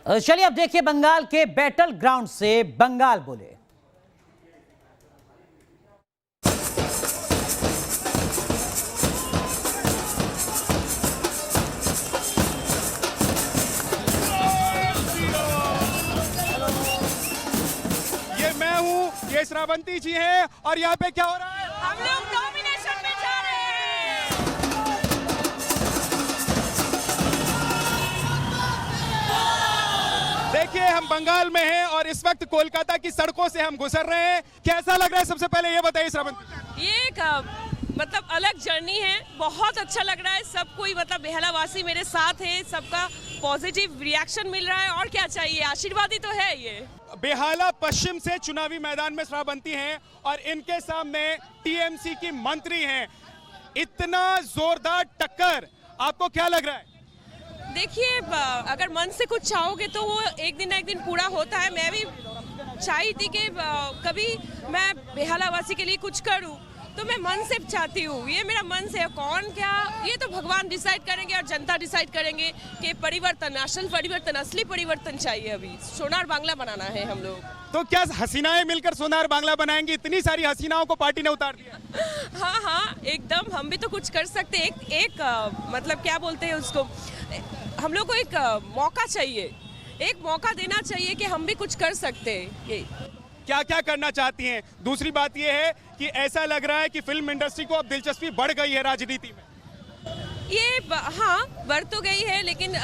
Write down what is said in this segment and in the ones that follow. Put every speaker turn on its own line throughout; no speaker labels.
चलिए अब देखिए बंगाल के बैटल ग्राउंड से बंगाल बोले।
ये मैं हूँ, ये श्रावंती जी हैं और यहाँ पे क्या हो रहा है?
हम लोग डोमिनेशन में जा रहे हैं।
देखिए हम बंगाल में हैं और इस वक्त कोलकाता की सड़कों से हम गुजर रहे हैं। कैसा लग रहा है सबसे पहले ये बताइए श्रावंती।
ये एक मतलब अलग जर्नी है, बहुत अच्छा लग रहा है। सब कोई मतलब बेहला वासी मेरे साथ है, सबका पॉजिटिव रिएक्शन मिल रहा है और क्या चाहिए, आशीर्वाद ही तो है। ये
बेहाला पश्चिम से चुनावी मैदान में श्रावंती हैं और इनके सामने टीएमसी की मंत्री हैं। इतना जोरदार टक्कर, आपको क्या लग रहा है?
देखिए, अगर मन से कुछ चाहोगे तो वो एक दिन ना एक दिन पूरा होता है। मैं भी चाही थी कि कभी मैं बेहाला वासी के लिए कुछ करूं, तो मैं मन से चाहती हूँ। ये मेरा मन से है, कौन क्या ये तो भगवान डिसाइड करेंगे और जनता डिसाइड करेंगे कि परिवर्तन, असल परिवर्तन, असली परिवर्तन चाहिए। अभी सोनार बांग्ला बनाना है हम लोग।
तो क्या हसीनाएं मिलकर सोनार बांग्ला बनाएंगी? इतनी सारी हसीनाओं को पार्टी ने उतार दिया।
हाँ हाँ, एकदम हम भी तो कुछ कर सकते हैं। एक मतलब क्या बोलते हैं उसको, हम लोग को एक मौका चाहिए, एक मौका देना चाहिए कि हम भी कुछ कर सकते हैं।
क्या क्या करना चाहती हैं? दूसरी बात यह है कि ऐसा लग रहा है कि फिल्म इंडस्ट्री को अब दिलचस्पी बढ़ गई है राजनीति में।
ये हाँ बढ़ तो गई है, लेकिन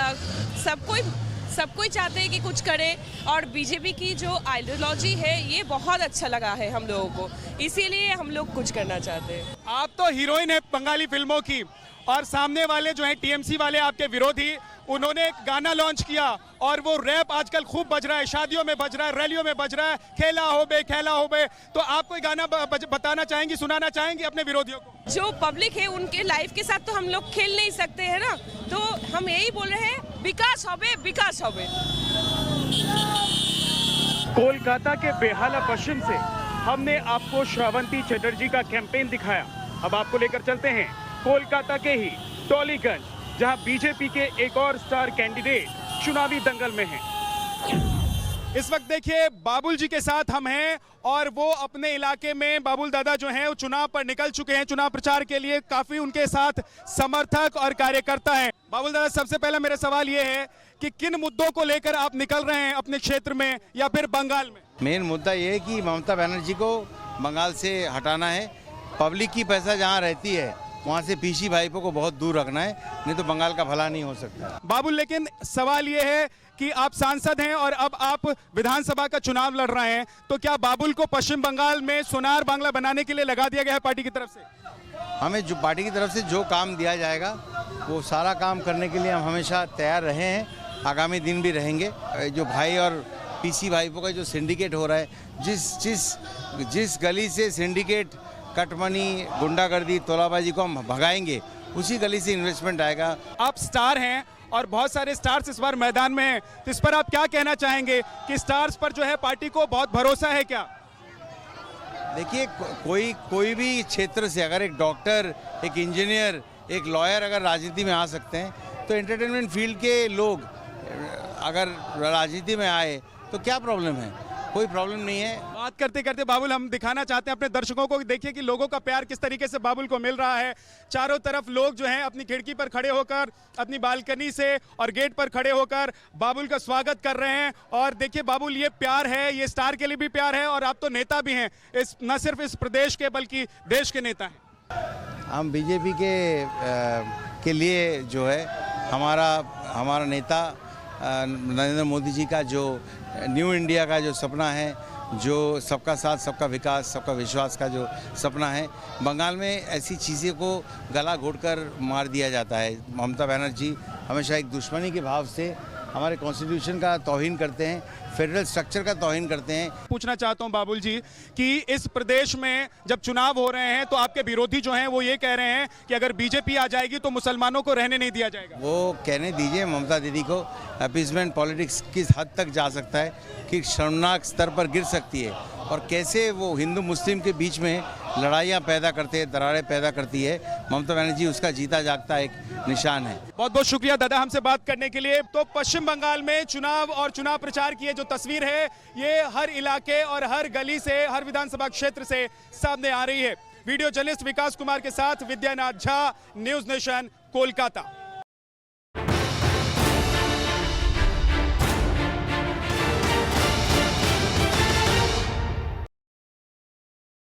सब कोई चाहते हैं कि कुछ करे। और बीजेपी की जो आइडियोलॉजी है ये बहुत अच्छा लगा है हम लोगों को, इसीलिए हम लोग कुछ करना चाहते हैं।
आप तो हीरोइन है बंगाली फिल्मों की और सामने वाले जो हैं टीएमसी वाले आपके विरोधी, उन्होंने एक गाना लॉन्च किया और वो रैप आजकल खूब बज रहा है, शादियों में बज रहा है, रैलियों में बज रहा है, खेला हो बे। तो आप कोई गाना बताना चाहेंगी, सुनाना चाहेंगी अपने विरोधियों को?
जो पब्लिक है उनके लाइफ के साथ तो हम लोग खेल नहीं सकते हैं ना, तो हम यही बोल रहे हैं विकास होबे, विकास होबे।
कोलकाता के बेहाला पश्चिम से हमने आपको श्रावंती चटर्जी का कैंपेन दिखाया। अब आपको लेकर चलते हैं कोलकाता के ही टॉलीगंज, जहां बीजेपी के एक और स्टार कैंडिडेट चुनावी दंगल में हैं। इस वक्त देखिए बाबुल जी के साथ हम हैं और वो अपने इलाके में, बाबुल दादा जो हैं वो चुनाव पर निकल चुके हैं चुनाव प्रचार के लिए। काफी उनके साथ समर्थक और कार्यकर्ता हैं। बाबुल दादा, सबसे पहला मेरा सवाल ये है कि किन मुद्दों को लेकर आप निकल रहे हैं अपने क्षेत्र में या फिर बंगाल में?
मेन मुद्दा ये है कि ममता बनर्जी को बंगाल से हटाना है। पब्लिक की पैसा जहाँ रहती है वहाँ से पीसी भाईपों को बहुत दूर रखना है, नहीं तो बंगाल का भला नहीं हो सकता।
बाबुल, लेकिन सवाल ये है कि आप सांसद हैं और अब आप विधानसभा का चुनाव लड़ रहे हैं, तो क्या बाबुल को पश्चिम बंगाल में सोनार बांग्ला बनाने के लिए लगा दिया गया है पार्टी की तरफ से?
हमें जो पार्टी की तरफ से जो काम दिया जाएगा वो सारा काम करने के लिए हम हमेशा तैयार रहे हैं, आगामी दिन भी रहेंगे। जो भाई और पीसी भाईपों का जो सिंडिकेट हो रहा है, जिस गली से सिंडिकेट, कटमनी, गुंडागर्दी, तोलाबाजी को हम भगाएंगे, उसी गली से इन्वेस्टमेंट आएगा।
आप स्टार हैं और बहुत सारे स्टार्स इस बार मैदान में हैं, तो इस पर आप क्या कहना चाहेंगे कि स्टार्स पर जो है पार्टी को बहुत भरोसा है क्या?
देखिए, कोई भी क्षेत्र से अगर एक डॉक्टर, एक इंजीनियर, एक लॉयर अगर राजनीति में आ सकते हैं, तो एंटरटेनमेंट फील्ड के लोग अगर राजनीति में आए तो क्या प्रॉब्लम है? कोई प्रॉब्लम नहीं है।
बात करते करते बाबुल, हम दिखाना चाहते हैं अपने दर्शकों को, देखिए कि लोगों का प्यार किस तरीके से बाबुल को मिल रहा है। चारों तरफ लोग जो हैं अपनी खिड़की पर खड़े होकर, अपनी बालकनी से और गेट पर खड़े होकर बाबुल का स्वागत कर रहे हैं। और देखिए बाबुल, ये प्यार है, ये स्टार के लिए भी प्यार है और आप तो नेता भी हैं, न सिर्फ इस प्रदेश के बल्कि देश के नेता हैं।
हम बीजेपी के लिए जो है हमारा नेता नरेंद्र मोदी जी का जो न्यू इंडिया का जो सपना है, जो सबका साथ सबका विकास सबका विश्वास का जो सपना है, बंगाल में ऐसी चीज़ें को गला घोटकर मार दिया जाता है। ममता बनर्जी हमेशा एक दुश्मनी के भाव से हमारे कॉन्स्टिट्यूशन का तौहीन करते हैं, फेडरल स्ट्रक्चर का तौहीन करते हैं।
पूछना चाहता हूं बाबुल जी कि इस प्रदेश में जब चुनाव हो रहे हैं तो आपके विरोधी जो हैं वो ये कह रहे हैं कि अगर बीजेपी आ जाएगी तो मुसलमानों को रहने नहीं दिया जाएगा।
वो कहने दीजिए ममता दीदी को, अपीसमेंट पॉलिटिक्स किस हद तक जा सकता है कि शर्मनाक स्तर पर गिर सकती है, और कैसे वो हिंदू मुस्लिम के बीच में लड़ाइयाँ पैदा करते हैं, दरारें पैदा करती है, ममता बनर्जी उसका जीता जागता एक निशान है।
बहुत बहुत शुक्रिया दादा हमसे बात करने के लिए। तो पश्चिम बंगाल में चुनाव और चुनाव प्रचार की ये जो तस्वीर है, ये हर इलाके और हर गली से, हर विधानसभा क्षेत्र से सामने आ रही है। वीडियो जर्नलिस्ट विकास कुमार के साथ विद्यानाथ झा, न्यूज नेशन, कोलकाता।